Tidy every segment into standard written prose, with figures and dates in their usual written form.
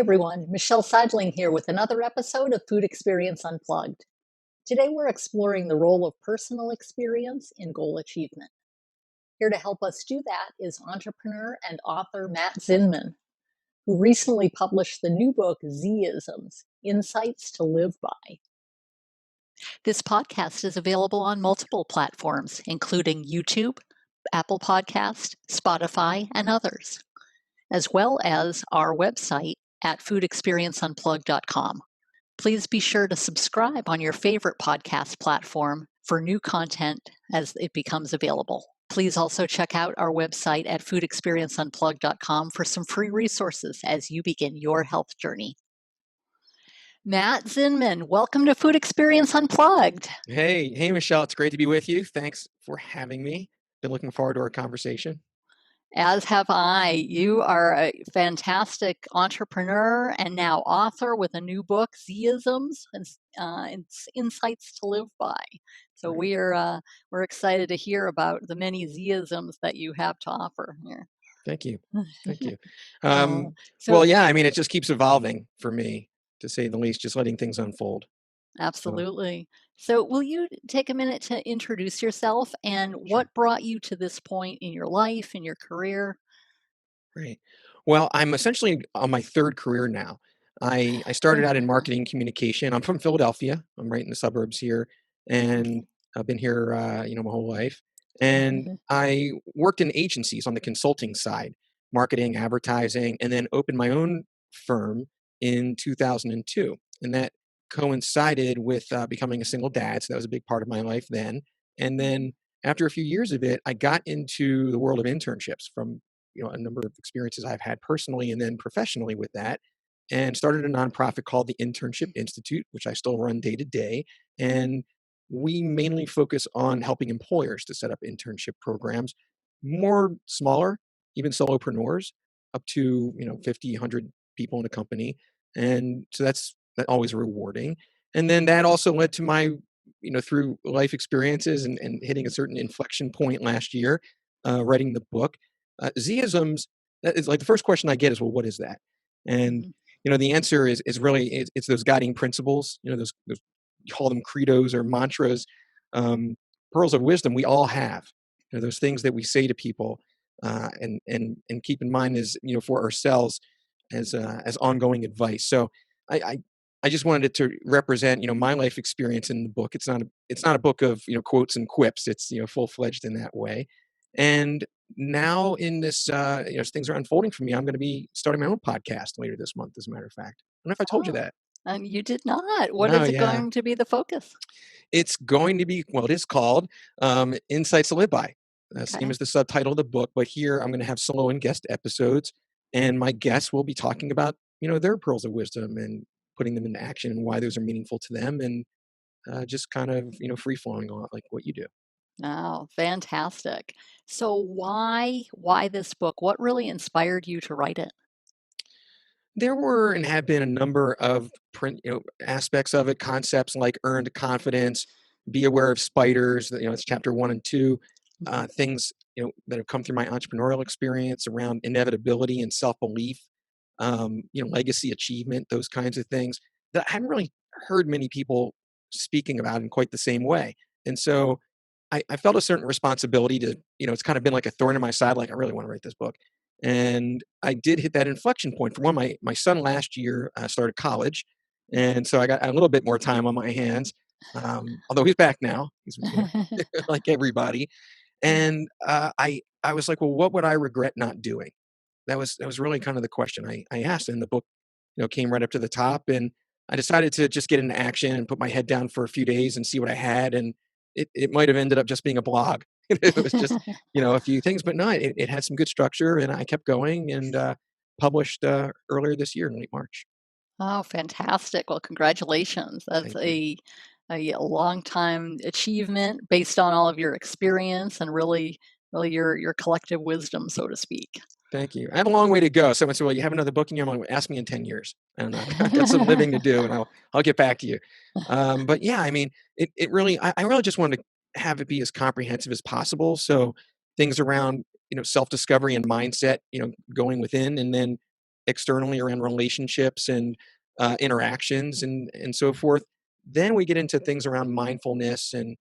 everyone, Michelle Seidling here with another episode of Food Experience Unplugged. Today we're exploring the role of personal experience in goal achievement. Here to help us do that is entrepreneur and author Matt Zinman, who recently published the new book Z-isms, Insights to Live By. This podcast is available on multiple platforms, including YouTube, Apple Podcast, Spotify, and others, as well as our website at foodexperienceunplugged.com. Please be sure to subscribe on your favorite podcast platform for new content as it becomes available. Please also check out our website at foodexperienceunplugged.com for some free resources as you begin your health journey. Matt Zinman, welcome to Food Experience Unplugged. Hey, Michelle, it's great to be with you. Thanks for having me. Been looking forward to our conversation. As have I. You are a fantastic entrepreneur and now author with a new book, Z-isms, and Insights to Live By. So we're excited to hear about the many Z-isms that you have to offer here. Thank you. It just keeps evolving for me, to say the least, just letting things unfold. Absolutely. So will you take a minute to introduce yourself and what brought you to this point in your life, in your career? Right. Well, I'm essentially on my third career now. I started out in marketing communication. I'm from Philadelphia. I'm right in the suburbs here, and I've been here, my whole life. And I worked in agencies on the consulting side, marketing, advertising, and then opened my own firm in 2002. And that coincided with becoming a single dad. So that was a big part of my life then. And then after a few years of it, I got into the world of internships from a number of experiences I've had personally and then professionally with that, and started a nonprofit called the Internship Institute, which I still run day to day. And we mainly focus on helping employers to set up internship programs, more smaller, even solopreneurs, up to 50, 100 people in a company. And so that's always rewarding. And then that also led to my, through life experiences and hitting a certain inflection point last year, writing the book. Z-isms, it's like the first question I get is, well, what is that? And, the answer is really, it's those guiding principles, those you call them credos or mantras, pearls of wisdom we all have, those things that we say to people and keep in mind as, for ourselves as ongoing advice. So I just wanted it to represent, my life experience in the book. It's not a book of, quotes and quips. It's, full-fledged in that way. And now in this, as things are unfolding for me, I'm going to be starting my own podcast later this month, as a matter of fact. I don't know if I told you that. You did not. What is it going to be the focus? It's going to be, it is called Insights to Live By. Same as the subtitle of the book, but here I'm going to have solo and guest episodes, and my guests will be talking about, their pearls of wisdom and putting them into action and why those are meaningful to them, and just kind of, free-flowing on like what you do. Oh, fantastic. So why this book? What really inspired you to write it? There were and have been a number of aspects of it, concepts like earned confidence, be aware of spiders, it's chapter 1 and 2, things, that have come through my entrepreneurial experience around inevitability and self-belief, legacy achievement, those kinds of things that I haven't really heard many people speaking about in quite the same way. And so I felt a certain responsibility to, it's kind of been like a thorn in my side, like I really want to write this book. And I did hit that inflection point. For one, my son last year started college. And so I got a little bit more time on my hands, although he's back now. He's like everybody. And I was like, well, what would I regret not doing? That was really kind of the question I asked. And the book, came right up to the top. And I decided to just get into action and put my head down for a few days and see what I had. And it might have ended up just being a blog. It was just, a few things, but no, it had some good structure, and I kept going and published earlier this year in late March. Oh, fantastic. Well, congratulations. That's a long time achievement based on all of your experience and really your collective wisdom, so to speak. Thank you. I have a long way to go. Someone said, well, you have another book in your mind. Ask me in 10 years. I don't know. I've got some living to do, and I'll get back to you. But yeah, I mean, it really, I really just wanted to have it be as comprehensive as possible. So things around, self-discovery and mindset, going within, and then externally around relationships and interactions and so forth. Then we get into things around mindfulness and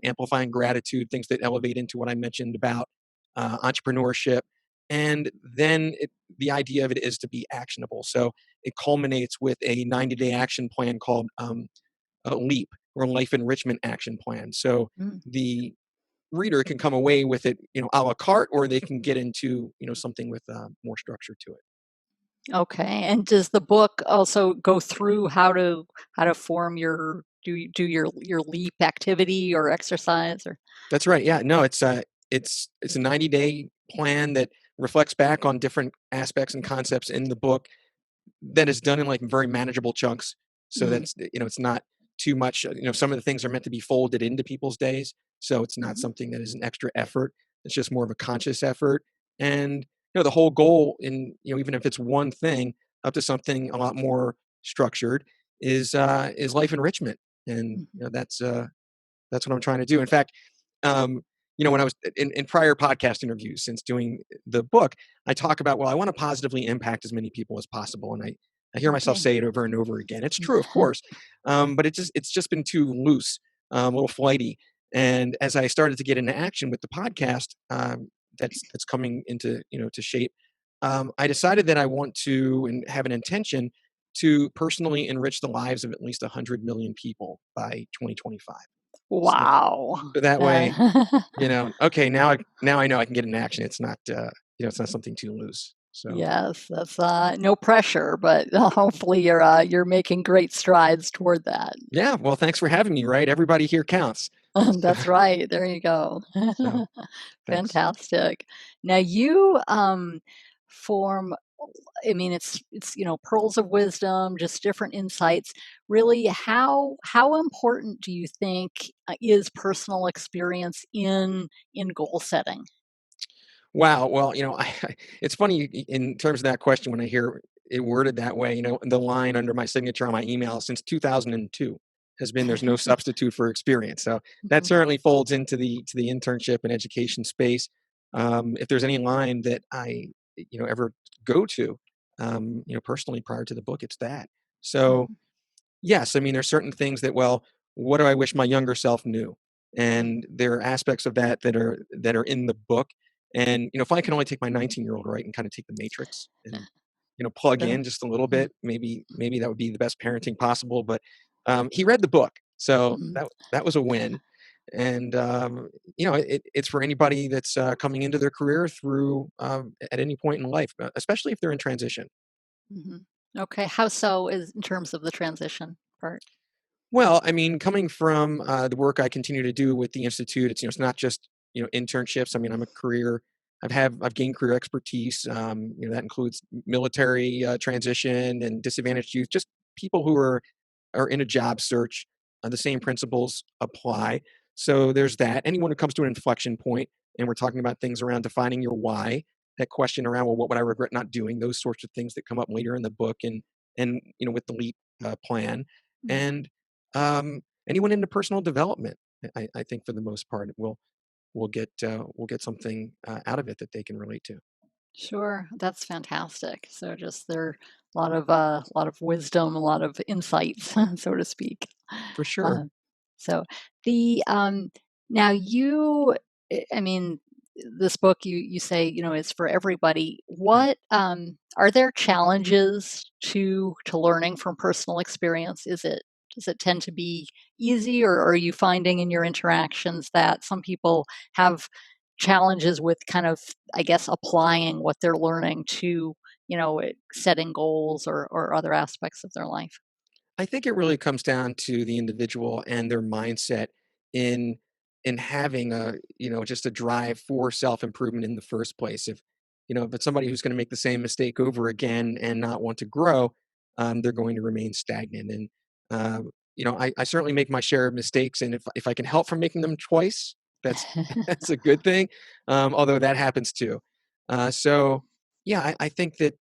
amplifying gratitude, things that elevate into what I mentioned about entrepreneurship. And then the idea of it is to be actionable. So it culminates with a 90-day action plan called a LEAP, or Life Enrichment Action Plan. So Mm. the reader can come away with it, a la carte, or they can get into, something with more structure to it. Okay. And does the book also go through how to form your do your leap activity or exercise or That's right. Yeah. No, it's a 90-day plan that reflects back on different aspects and concepts in the book that is done in like very manageable chunks. So mm, that's, it's not too much. Some of the things are meant to be folded into people's days. So it's not mhm, something that is an extra effort. It's just more of a conscious effort. And, the whole goal in, even if it's one thing up to something a lot more structured is life enrichment. And, mhm. that's what I'm trying to do. In fact, um, when I was in prior podcast interviews since doing the book, I talk about, well, I want to positively impact as many people as possible. And I hear myself Okay. say it over and over again. It's true, of course. But it's just been too loose, a little flighty. And as I started to get into action with the podcast, that's coming into, to shape, I decided that I want to and have an intention to personally enrich the lives of at least 100 million people by 2025. So, Wow. so that way, Uh, okay, now I know I can get into action. It's not, it's not something too loose. So yes, that's no pressure, but hopefully you're making great strides toward that. yeah, well, thanks for having me. Right, everybody here counts. So, That's right. There you go. so thanks. Fantastic. Now you form I mean it's pearls of wisdom, just different insights. Really how important do you think is personal experience in goal setting? Wow. Well, it's funny in terms of that question when I hear it worded that way. The line under my signature on my email since 2002 has been, "There's no substitute for experience." So that Mhm, certainly folds into the internship and education space. If there's any line that I ever go to, personally prior to the book, it's that. So mhm, yes, I mean, there's certain things that, well, what do I wish my younger self knew? mhm, And there are aspects of that are in the book. And if I can only take my 19-year-old, right, and kind of take the matrix and plug sure. in just a little Mhm, bit, maybe that would be the best parenting possible. But he read the book, so mhm, that was a win. And it's for anybody that's coming into their career through at any point in life, especially if they're in transition. mhm. Okay, how so is in terms of the transition part? Well, I mean, coming from the work I continue to do with the institute, it's not just internships. I mean, I've gained career expertise. That includes military transition and disadvantaged youth, just people who are in a job search. The same principles apply. So there's that. Anyone who comes to an inflection point, and we're talking about things around defining your why, that question around, well, what would I regret not doing? Those sorts of things that come up later in the book, and with the LEAP plan, Mhm, and anyone into personal development. I think for the most part, will get something out of it that they can relate to. sure, that's fantastic. So just there a lot of wisdom, a lot of insights, so to speak. For Uh, sure. so the now you I mean this book you say is for everybody. Right. What are there challenges to learning from personal experience? Does it tend to be easy, or are you finding in your interactions that some people have challenges with kind of, I guess, applying what they're learning to, setting goals or other aspects of their life? I think it really comes down to the individual and their mindset in in having just a drive for self-improvement in the first place. If it's somebody who's going to make the same mistake over again and not want to grow, they're going to remain stagnant. And I certainly make my share of mistakes, and if I can help from making them twice, that's that's a good thing. Although that happens too. So yeah, I think that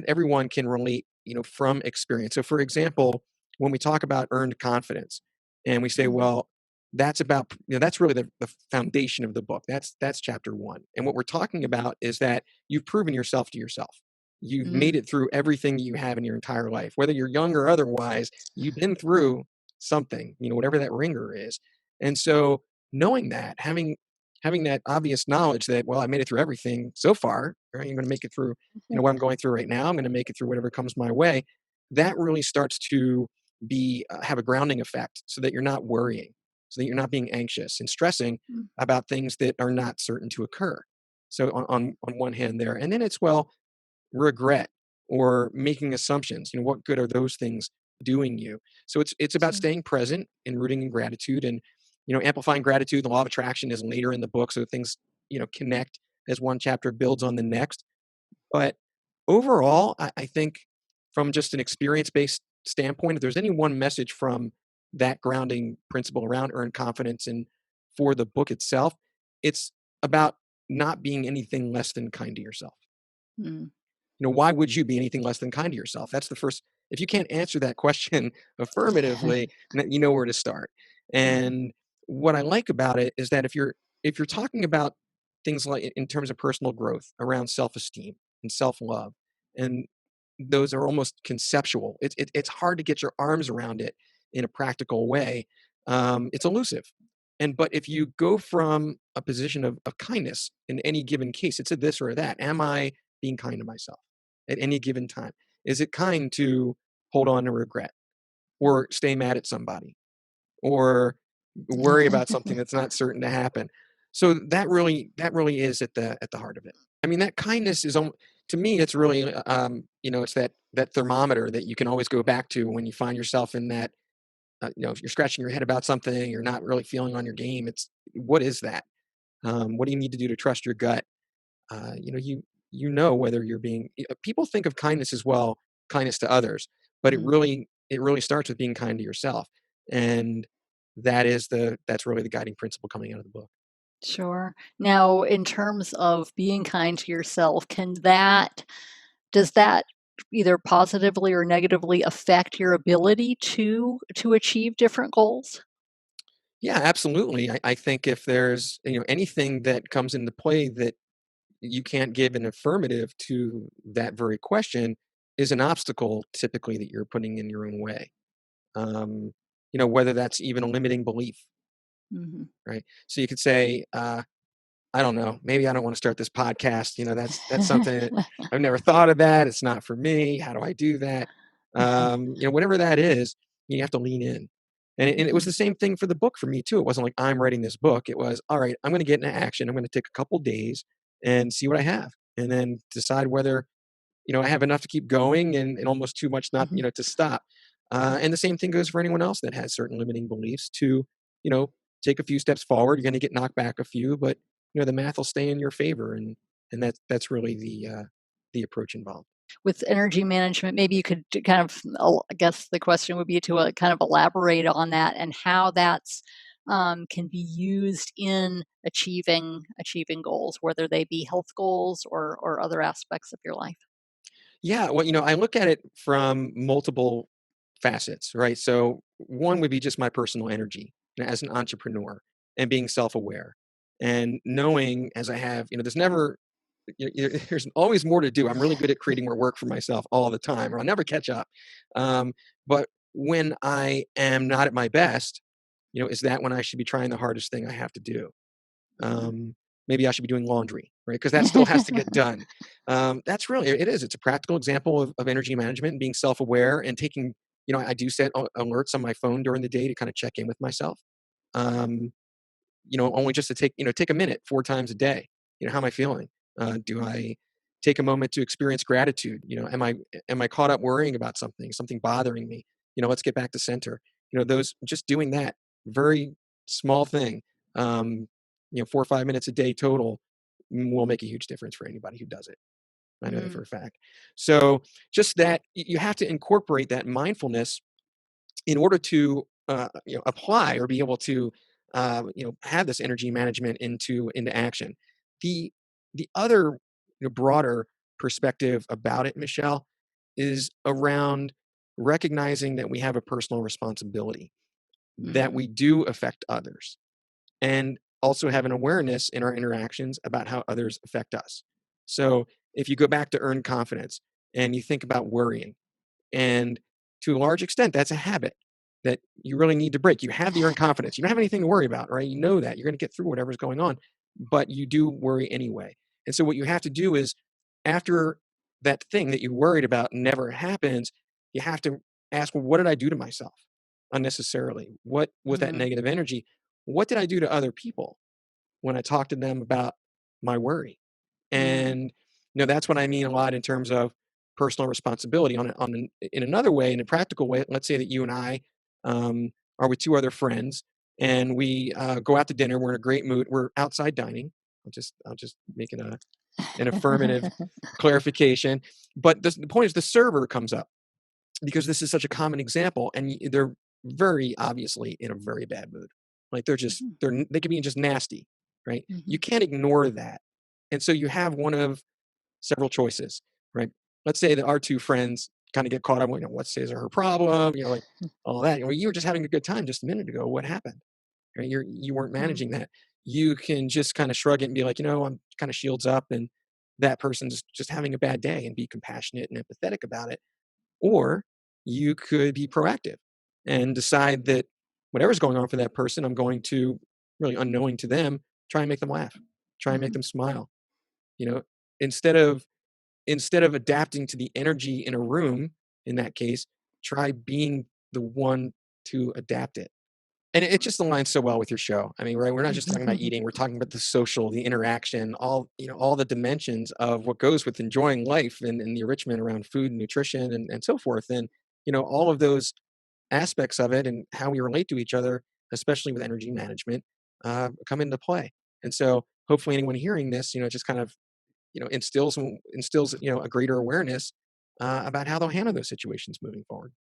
everyone can relate, from experience. So for example, when we talk about earned confidence and we say, Mhm, well, that's really the foundation of the book. That's chapter one. And what we're talking about is that you've proven yourself to yourself. You've Mm, made it through everything you have in your entire life, whether you're young or otherwise. You've been through something, whatever that ringer is. And so knowing that, having that obvious knowledge that, well, I made it through everything so far, right? I'm going to make it through, mhm, what I'm going through right now. I'm going to make it through whatever comes my way. That really starts to be have a grounding effect, so that you're not worrying, so that you're not being anxious and stressing mm, about things that are not certain to occur. So on one hand there, and then it's, well, regret or making assumptions. What good are those things doing you? So it's about sure. staying present and rooting in gratitude, and amplifying gratitude. The law of attraction is later in the book, so things connect as one chapter builds on the next. But overall, I think, from just an experience based standpoint, if there's any one message from that grounding principle around earned confidence and for the book itself, it's about not being anything less than kind to yourself. Mm, Why would you be anything less than kind to yourself? That's the first. If you can't answer that question affirmatively, then you know where to start. mhm, And what I like about it is that if you're talking about things like in terms of personal growth around self-esteem and self-love, and those are almost conceptual. It's hard to get your arms around it in a practical way. It's elusive. But if you go from a position of kindness in any given case, it's a this or a that. Am I being kind to myself at any given time? Is it kind to hold on to regret or stay mad at somebody or worry about something that's not certain to happen? So that really is at the heart of it. I mean, that kindness is, to me, it's really, it's that thermometer that you can always go back to when you find yourself in that, if you're scratching your head about something, you're not really feeling on your game. It's, what is that? What do you need to do to trust your gut? Whether you're being, people think of kindness as, well, kindness to others, but it mm. really starts with being kind to yourself. And that's really the guiding principle coming out of the book. Sure. Now, in terms of being kind to yourself, does that either positively or negatively affect your ability to achieve different goals? Yeah, absolutely. I think if there's, anything that comes into play that you can't give an affirmative to, that very question is an obstacle typically that you're putting in your own way. Whether that's even a limiting belief, Mhm. right? So you could say, I don't know, maybe I don't want to start this podcast. That's something that I've never thought of that. It's not for me. How do I do that? Whatever that is, you have to lean in. And it was Mhm, the same thing for the book for me too. It wasn't like I'm writing this book. It was, all right, I'm going to get into action. I'm going to take a couple days and see what I have, and then decide whether I have enough to keep going, and almost too much not, mhm. to stop. And the same thing goes for anyone else that has certain limiting beliefs to, you know, take a few steps forward. You're going to get knocked back a few, but the math will stay in your favor. And that's really the approach involved. With energy management, maybe you could kind of, I guess the question would be to kind of elaborate on that and how that's can be used in achieving goals, whether they be health goals or other aspects of your life. Yeah, well, I look at it from multiple facets, right? So one would be just my personal energy, as an entrepreneur, and being self-aware and knowing, as I have, there's never, there's always more to do. I'm really good at creating more work for myself all the time, or I'll never catch up. But when I am not at my best, is that when I should be trying the hardest thing I have to do? Mhm. Maybe I should be doing laundry, right? Because that still has to get done. That's really, it is. It's a practical example of energy management and being self-aware and taking, I do set alerts on my phone during the day to kind of check in with myself. Um, only just to take a minute 4 times a day. How am I feeling? Do I take a moment to experience gratitude? Am I caught up worrying about something bothering me? Let's get back to center. Those, just doing that very small thing, 4 or 5 minutes a day total, will make a huge difference for anybody who does it. I know that for Mm, a fact. So just that, you have to incorporate that mindfulness in order to apply or be able to have this energy management into action. The other broader perspective about it, Michelle, is around recognizing that we have a personal responsibility, that mhm, we do affect others, and also have an awareness in our interactions about how others affect us. So if you go back to earn confidence, and you think about worrying. And to a large extent, that's a habit that you really need to break. You have the earned confidence. You don't have anything to worry about, right? You know that you're going to get through whatever's going on, but you do worry anyway. And so what you have to do is, after that thing that you worried about never happens, you have to ask, well, what did I do to myself unnecessarily? What was that Mm, negative energy? What did I do to other people when I talked to them about my worry? mm, And that's what I mean a lot in terms of personal responsibility. In another way, in a practical way, let's say that you and I um, are with two other friends, and we go out to dinner. We're in a great mood. We're outside dining. I'll just make an affirmative clarification. But the point is, the server comes up because this is such a common example, and they're very obviously in a very bad mood. Like mhm, they can be just nasty, right? You mhm, can't ignore that, and so you have one of several choices, right? Let's say that our two friends kind of get caught up. What's his or her problem? Like all that. You were just having a good time just a minute ago. What happened? Right? You weren't mm, managing that. You can just kind of shrug it and be like, I'm kind of shields up, and that person's just having a bad day, and be compassionate and empathetic about it. Or you could be proactive and decide that whatever's going on for that person, I'm going to, really unknowing to them, try and make them laugh, try and make mhm, them smile. You know, instead of adapting to the energy in a room, in that case, try being the one to adapt it. And it just aligns so well with your show. I mean, right? We're not just talking about mhm. eating. We're talking about the social, the interaction, all the dimensions of what goes with enjoying life, and the enrichment around food and nutrition, and so forth. And all of those aspects of it, and how we relate to each other, especially with energy management, come into play. And so, hopefully, anyone hearing this, just kind of instills a greater awareness about how they'll handle those situations moving forward.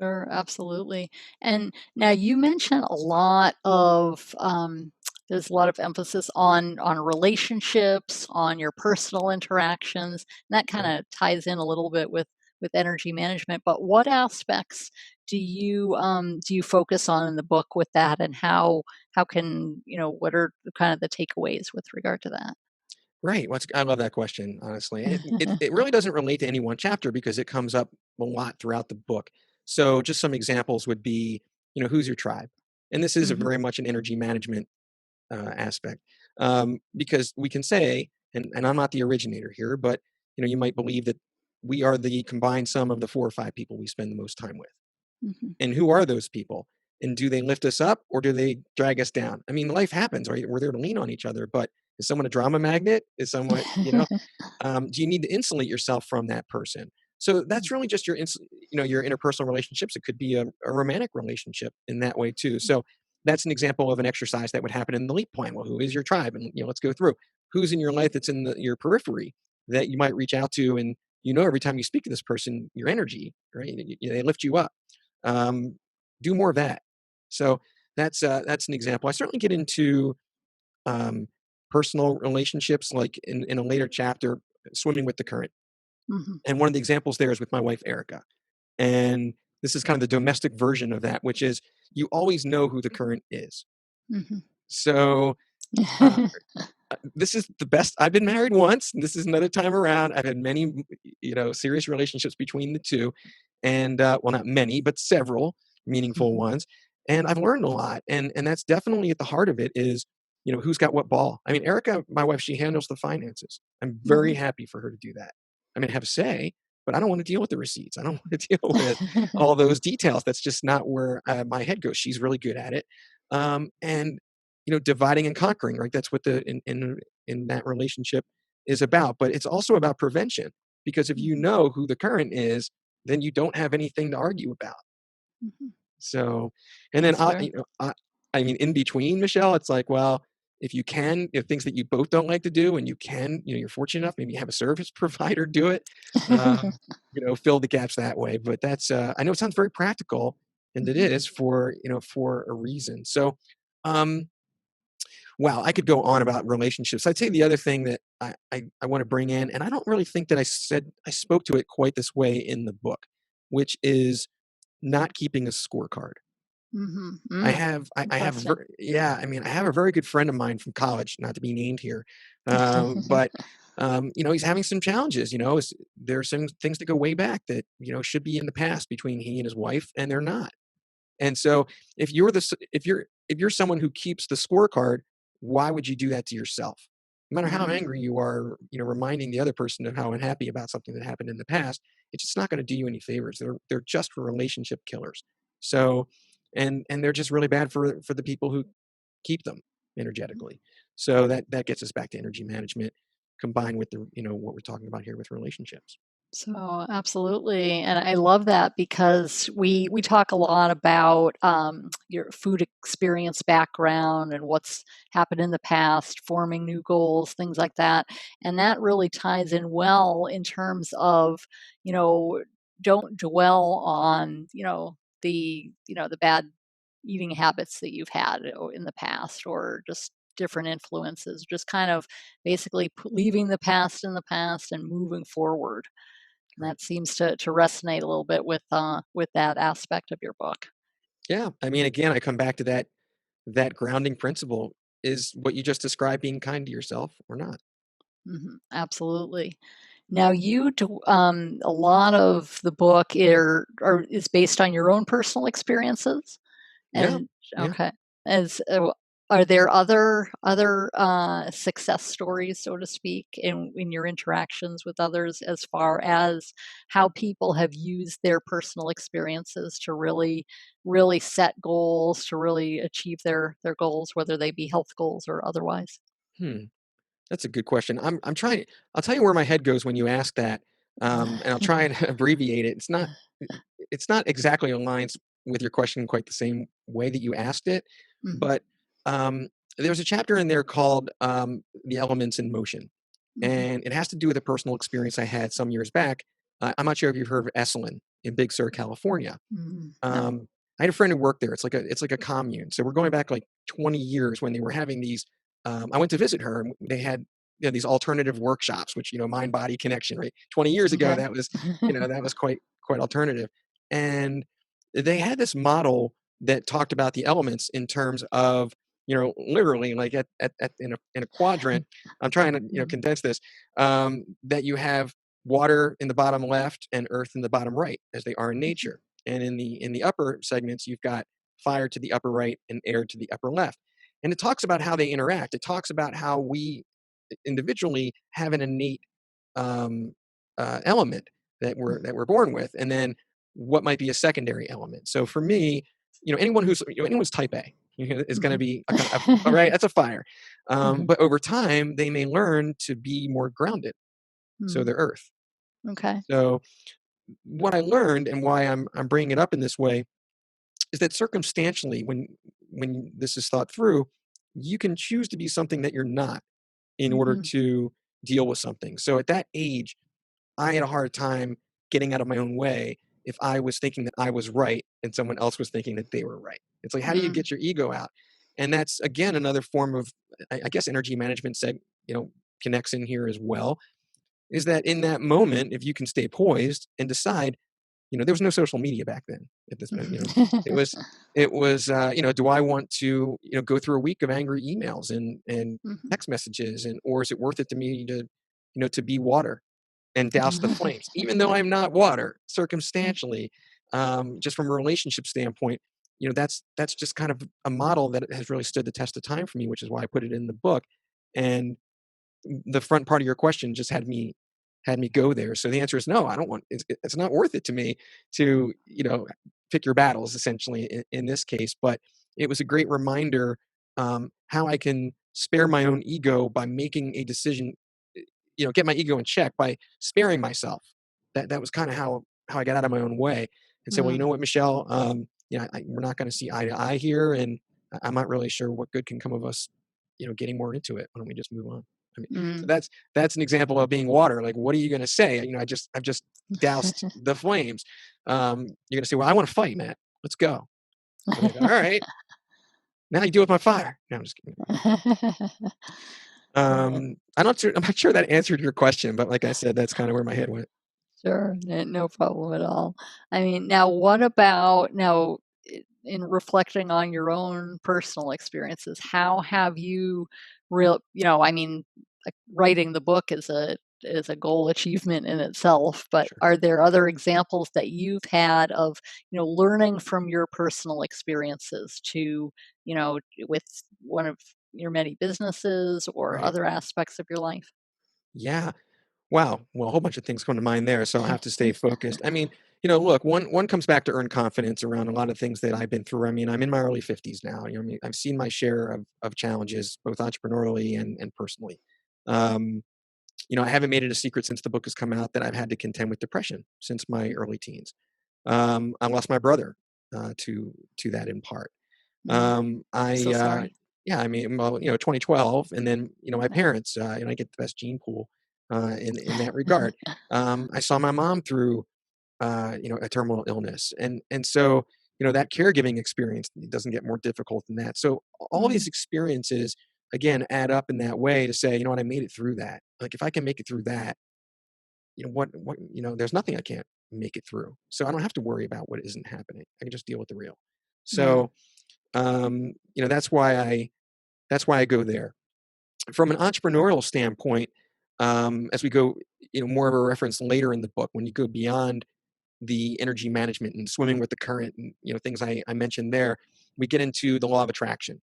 Sure, absolutely. And now you mentioned a lot of there's a lot of emphasis on relationships, on your personal interactions, and that kind Right. of ties in a little bit with energy management. But what aspects do you focus on in the book with that, and how can what are kind of the takeaways with regard to that? Right. I love that question, honestly. It really doesn't relate to any one chapter because it comes up a lot throughout the book. So, just some examples would be, who's your tribe? And this is a Hmm. very much an energy management aspect, because we can say, and I'm not the originator here, but you might believe that we are the combined sum of the 4 or 5 people we spend the most time with. Hmm. And who are those people? And do they lift us up, or do they drag us down? I mean, life happens, right? We're there to lean on each other, but is someone a drama magnet? Is someone, do you need to insulate yourself from that person? So that's really just your interpersonal relationships. It could be a romantic relationship in that way too. So that's an example of an exercise that would happen in the LEAP plan. Well, who is your tribe? And let's go through who's in your life that's in your periphery that you might reach out to, and every time you speak to this person, your energy, right? They lift you up. Um, do more of that. So that's an example. I certainly get into um, personal relationships, like in a later chapter, swimming with the current. Hmm. And one of the examples there is with my wife, Erica. And this is kind of the domestic version of that, which is you always know who the current is. Hmm. So uh, this is the best. I've been married once. And this is another time around. I've had many, serious relationships between the two, and well, not many, but several meaningful ones. And I've learned a lot, and that's definitely at the heart of it. Is who's got what ball? I mean, Erica, my wife, she handles the finances. I'm very Hmm. happy for her to do that. I mean, have a say, but I don't want to deal with the receipts. I don't want to deal with all those details. That's just not where my head goes. She's really good at it, and dividing and conquering, right? That's what the in that relationship is about. But it's also about prevention, because if you Mhm, know who the current is, then you don't have anything to argue about. mhm. So, and then That's very I mean, in between, Michelle, it's like, well, if you can, things that you both don't like to do, and you can, you're fortunate enough, maybe you have a service provider do it, um, fill the gaps that way. But that's, I know it sounds very practical, and it Mhm, is for a reason. So, um, wow, I could go on about relationships. I'd say the other thing that I want to bring in, and I don't really think that I spoke to it quite this way in the book, which is not keeping a scorecard. mhm, I have a interesting. yeah, I mean, I have a very good friend of mine from college, not to be named here, but he's having some challenges. there are some things that go way back that, should be in the past between he and his wife, and they're not. And so if you're someone who keeps the scorecard, why would you do that to yourself? No matter how Mhm. angry you are, reminding the other person of how unhappy about something that happened in the past, it's just not going to do you any favors. They're just relationship killers. So, and they're just really bad for the people who keep them energetically. So that gets us back to energy management combined with the what we're talking about here with relationships. So absolutely, and I love that because we talk a lot about your food experience background and what's happened in the past, forming new goals, things like that, and that really ties in well in terms of you know don't dwell on the bad eating habits that you've had in the past or just different influences. Just kind of basically leaving the past in the past and moving forward. And Right. that seems to resonate a little bit with that aspect of your book. Yeah. I mean, again, I come back to that grounding principle is what you just described, being kind to yourself or not. Absolutely. Now, a lot of the book is based on your own personal experiences, Yeah. and Yeah. okay, as are there other success stories, so to speak, in your interactions with others, as far as how people have used their personal experiences to really set goals, to really achieve their goals, whether they be health goals or otherwise? Hmm. That's a good question. I'm trying. I'll tell you where my head goes when you ask that, and I'll try and abbreviate it. It's not exactly aligns with your question quite the same way that you asked it, Mhm, but um, there's a chapter in there called "The Elements in Motion," mhm, and it has to do with a personal experience I had some years back. I'm not sure if you've heard of Esalen in Big Sur, California. no. I had a friend who worked there. It's like a commune. So we're going back like 20 years when they were having these. I went to visit her, and they had these alternative workshops, which mind body connection. Right, 20 years ago, Okay. that was quite alternative, and they had this model that talked about the elements in terms of literally like in a quadrant. I'm trying to Mhm, condense this, that you have water in the bottom left and earth in the bottom right, as they are in mhm, nature. And in the upper segments, you've got fire to the upper right and air to the upper left. And it talks about how they interact. It talks about how we individually have an innate um, element that we're born with, and then what might be a secondary element. So for me, anyone's type A is going to mhm. be all right. That's a fire, Mhm, but over time they may learn to be more grounded. So mhm. they're earth. Okay. So what I learned and why I'm bringing it up in this way is that circumstantially, when this is thought through, you can choose to be something that you're not in order Mhm, to deal with something. So at that age, I had a hard time getting out of my own way if I was thinking that I was right and someone else was thinking that they were right. It's like, how do you mm, get your ego out? And that's again another form of, I guess, energy management. Connects in here as well. Is that in that moment, if you can stay poised and decide, there was no social media back then at this point. It mhm. was do I want to, go through a week of angry emails and Mhm. text messages, and or is it worth it to me to be water and douse the flames, even though I'm not water circumstantially, just from a relationship standpoint. That's just kind of a model that has really stood the test of time for me, which is why I put it in the book. And the front part of your question just had me go there. So the answer is no. I don't want. It's not worth it to me to pick your battles essentially in this case. But it was a great reminder, how I can spare my own ego by making a decision. Get my ego in check by sparing myself. That was kind of how I got out of my own way and said, well, you Mm, know what, Michelle, we're not going to see eye to eye here, and I'm not really sure what good can come of us, getting more into it. Why don't we just move on? I mean, so mm. that's an example of being water. Like, what are you going to say? I've just doused the flames. You're going to say, well, I want to fight, Matt. Let's go. I'm like, all right, now you deal with my fire. No, I'm just kidding. Well, I'm not sure that answered your question, but like I said, that's kind of where my head went. sure, no problem at all. I mean, now what about now in reflecting on your own personal experiences, how have you I mean, like writing the book is is a goal achievement in itself. But Sure. are there other examples that you've had of, learning from your personal experiences to, with one of your many businesses or Right. other aspects of your life? Yeah. Wow. Well, a whole bunch of things come to mind there, so I'll have to stay focused. I mean, look, one comes back to earn confidence around a lot of things that I've been through. I mean, I'm in my early 50s now. I mean, I've seen my share of challenges, both entrepreneurially and personally. Um, I haven't made it a secret since the book has come out that I've had to contend with depression since my early teens. I lost my brother to that in part. Mm, I so sorry. Yeah, I mean, well, 2012, and then my Yeah. parents, and I get the best gene pool in that regard. I saw my mom through a terminal illness, and so that caregiving experience doesn't get more difficult than that. So all these Mm, experiences again add up in that way to say, what, I made it through that. Like if I can make it through that, what there's nothing I can't make it through. So I don't have to worry about what isn't happening. I can just deal with the real. mm, So that's why I go there. From an entrepreneurial standpoint, as we go, more of a reference later in the book, when you go beyond the energy management and swimming with the current and things I mentioned there, we get into the law of attraction,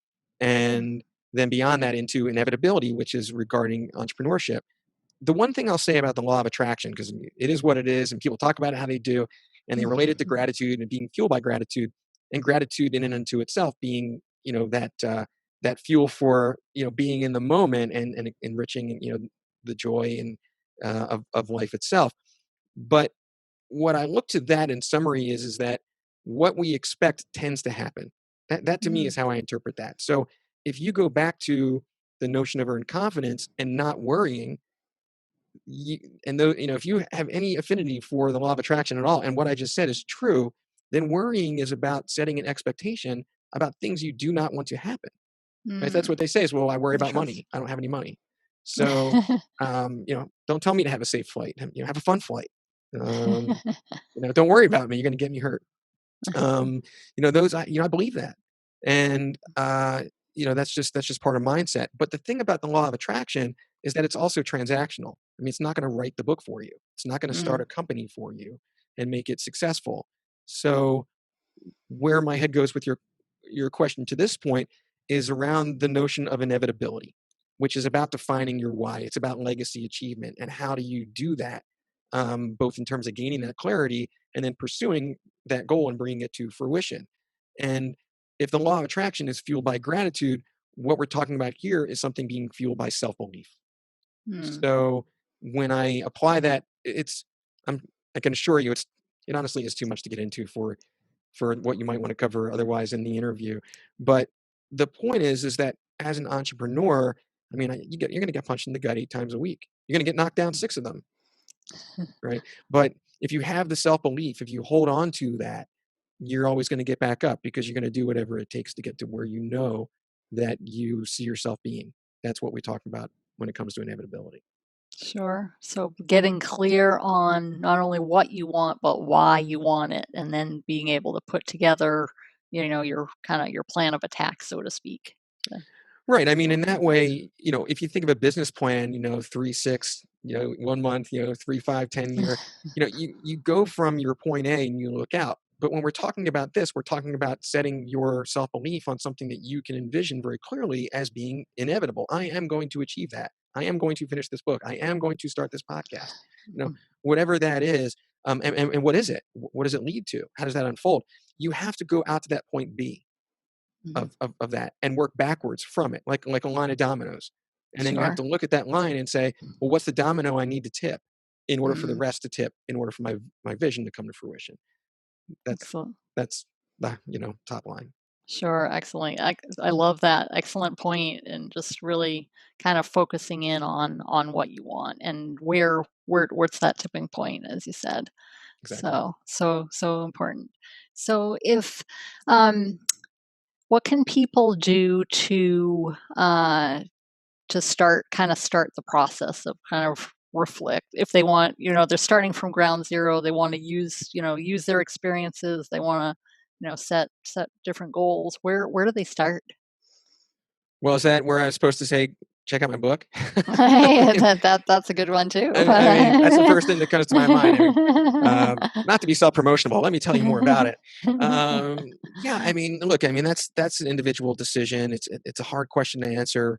and then beyond that into inevitability, which is regarding entrepreneurship. The one thing I'll say about the law of attraction, because it is what it is, and people talk about it how they do, and they relate it to gratitude and being fueled by gratitude, and gratitude in and unto itself being, that fuel for being in the moment and enriching the joy and of life itself. But what I look to that in summary is that what we expect tends to happen. That to me mm, is how I interpret that. So if you go back to the notion of earned confidence and not worrying, you, and though if you have any affinity for the law of attraction at all, and what I just said is true, then worrying is about setting an expectation about things you do not want to happen. Right? That's mm. what they say is, well, I worry about Interest. money. I don't have any money. So, don't tell me to have a safe flight. Have a fun flight. Um, don't worry about me. You're going to get me hurt. Um, those, I believe that. And, that's just part of mindset. But the thing about the law of attraction is that it's also transactional. I mean, it's not going to write the book for you. It's not going to start Mm, a company for you and make it successful. So where my head goes with your question to this point is around the notion of inevitability, which is about defining your why. It's about legacy achievement and how do you do that, both in terms of gaining that clarity and then pursuing that goal and bringing it to fruition. And if the law of attraction is fueled by gratitude, what we're talking about here is something being fueled by self-belief. mm, So when I apply that, I'm, I can assure you, it honestly is too much to get into for what you might want to cover otherwise in the interview. But the point is that as an entrepreneur, I mean, you're going to get punched in the gut 8 times a week. You're going to get knocked down 6 of them, right? But if you have the self belief, if you hold on to that, you're always going to get back up because you're going to do whatever it takes to get to where that you see yourself being. That's what we talk about when it comes to inevitability. sure. So getting clear on not only what you want, but why you want it, and then being able to put together, your kind of your plan of attack, so to speak. To Right. I mean, go in that from there. way, if you think of a business plan, 3, 6, 1 month, 3, 5, 10 year, you go from your point A and you look out. But when we're talking about this, we're talking about setting your self belief on something that you can envision very clearly as being inevitable. I am going to achieve that. I am going to finish this book. I am going to start this podcast. You know, Mm, whatever that is. And what is it? What does it lead to? How does that unfold? You have to go out to that point B mhm. of that and work backwards from it, like a line of dominoes. And then you have Sure. to look at that line and say, well, what's the domino I need to tip in order for the Mm, rest to tip, in order for my vision to come to fruition? That's excellent. that's the top line. Sure, excellent. I love that. Excellent point, and just really kind of focusing in on what you want and where's that tipping point, as you said. Exactly. So important. So if um, what can people do to start the process of kind of reflect if they want, they're starting from ground zero, they want to use their experiences, they want to, set different goals. Where do they start? Well, is that where I was supposed to say check out my book. Hey, that's a good one too. I mean, that's the first thing that comes to my mind. I mean, not to be self-promotional, let me tell you more about it. Yeah, I mean, look, I mean, that's an individual decision. It's a hard question to answer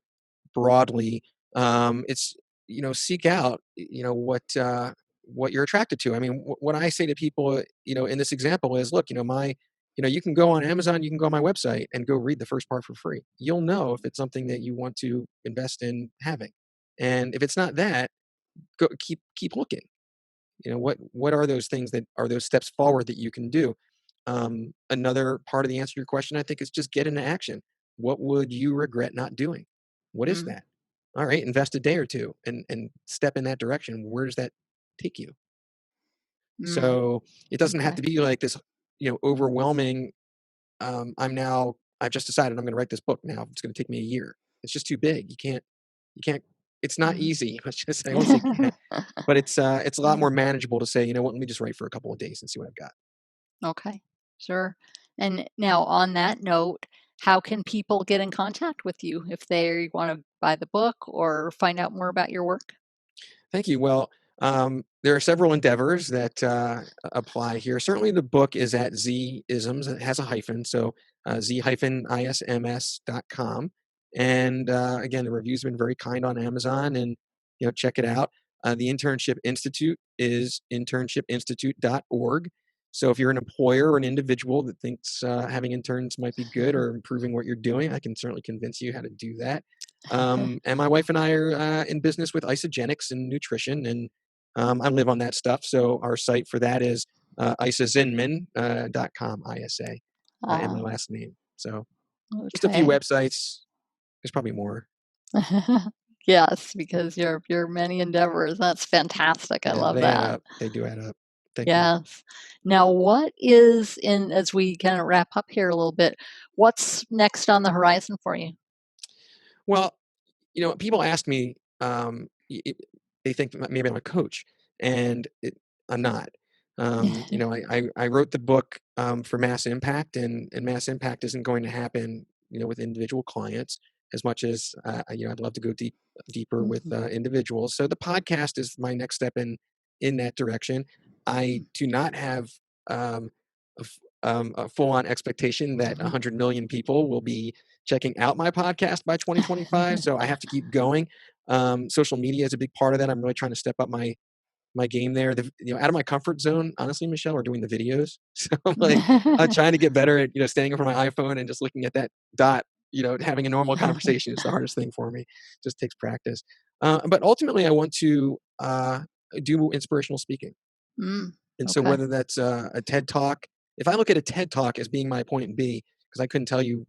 broadly. It's seek out what you're attracted to. I mean, what I say to people, in this example is, look, you can go on Amazon, you can go on my website and go read the first part for free. You'll know if it's something that you want to invest in having, and if it's not that, go keep looking. What are those things that are those steps forward that you can do? Another part of the answer to your question, I think, is just get into action. What would you regret not doing? What is Mm, that? All right, invest a day or two and step in that direction. Where does that take you? mm, So it doesn't have okay. to be like this, overwhelming. I've just decided I'm going to write this book. Now it's going to take me a year. It's just too big. You can't. It's not Mm. easy. Let's just say, I won't say can't, but it's a lot Mm, more manageable to say, you know what, let me just write for a couple of days and see what I've got. okay, sure. And now, on that note, how can people get in contact with you if they want to buy the book or find out more about your work? Thank you. Well, there are several endeavors that apply here. Certainly, the book is at Z-isms. It has a hyphen, so z-isms.com. And again, the reviews have been very kind on Amazon, and check it out. The Internship Institute is internshipinstitute.org. So if you're an employer or an individual that thinks having interns might be good or improving what you're doing, I can certainly convince you how to do that. And my wife and I are in business with isogenics and nutrition, and I live on that stuff. So our site for that is isazinman.com, ISA, and my Ah, last name. So just a few okay. websites. There's probably more. Yes, because your many endeavors. That's fantastic. I Yeah, love they add that. up. They do add up. Thank you. Yes. Now, what is in as we kind of wrap up here a little bit, what's next on the horizon for you? Well, people ask me, they think that maybe I'm a coach, and I'm not. I wrote the book for mass impact, and mass impact isn't going to happen, with individual clients as much as I'd love to go deeper with Mhm. individuals. So the podcast is my next step in that direction. I do not have a full-on expectation that 100 million people will be checking out my podcast by 2025. So I have to keep going. Social media is a big part of that. I'm really trying to step up my game there. Out of my comfort zone, honestly, Michelle, are doing the videos. So I'm like, I'm trying to get better at staying over my iPhone and just looking at that dot. Having a normal conversation is the hardest thing for me. Just takes practice. But ultimately, I want to do inspirational speaking. Mm, And so okay. whether that's a TED Talk, if I look at a TED Talk as being my point B, because I couldn't tell you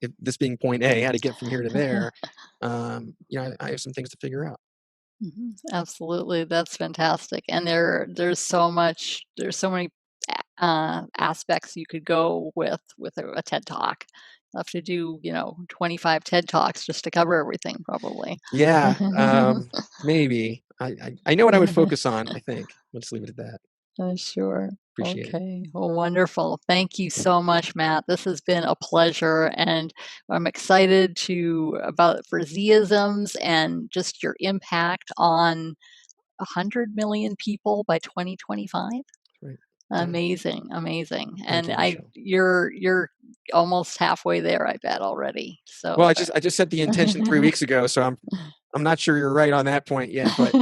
if this being point A, how to get from here to there, I have some things to figure out. Mhm, absolutely, that's fantastic, and there's so many aspects you could go with a TED Talk. You'll have to do, 25 TED Talks just to cover everything probably. Yeah, maybe. I know what I would focus on, I think. Let's leave it at that. Sure. Appreciate it. Okay. Well, wonderful. Thank you so much, Matt. This has been a pleasure, and I'm excited to about for Z-isms and just your impact on 100 million people by 2025. Right. Yeah. Amazing, amazing. Thank And you, Michelle. you're almost halfway there, I bet already. Well, So, I just set the intention 3 weeks ago, so I'm not sure you're right on that point yet, but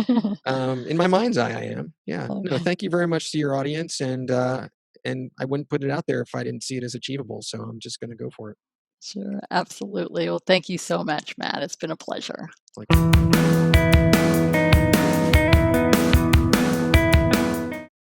in my mind's eye, I am. Yeah. No, okay. thank you very much to your audience, and I wouldn't put it out there if I didn't see it as achievable. So I'm just going to go for it. Sure, absolutely. Well, thank you so much, Matt. It's been a pleasure. Like.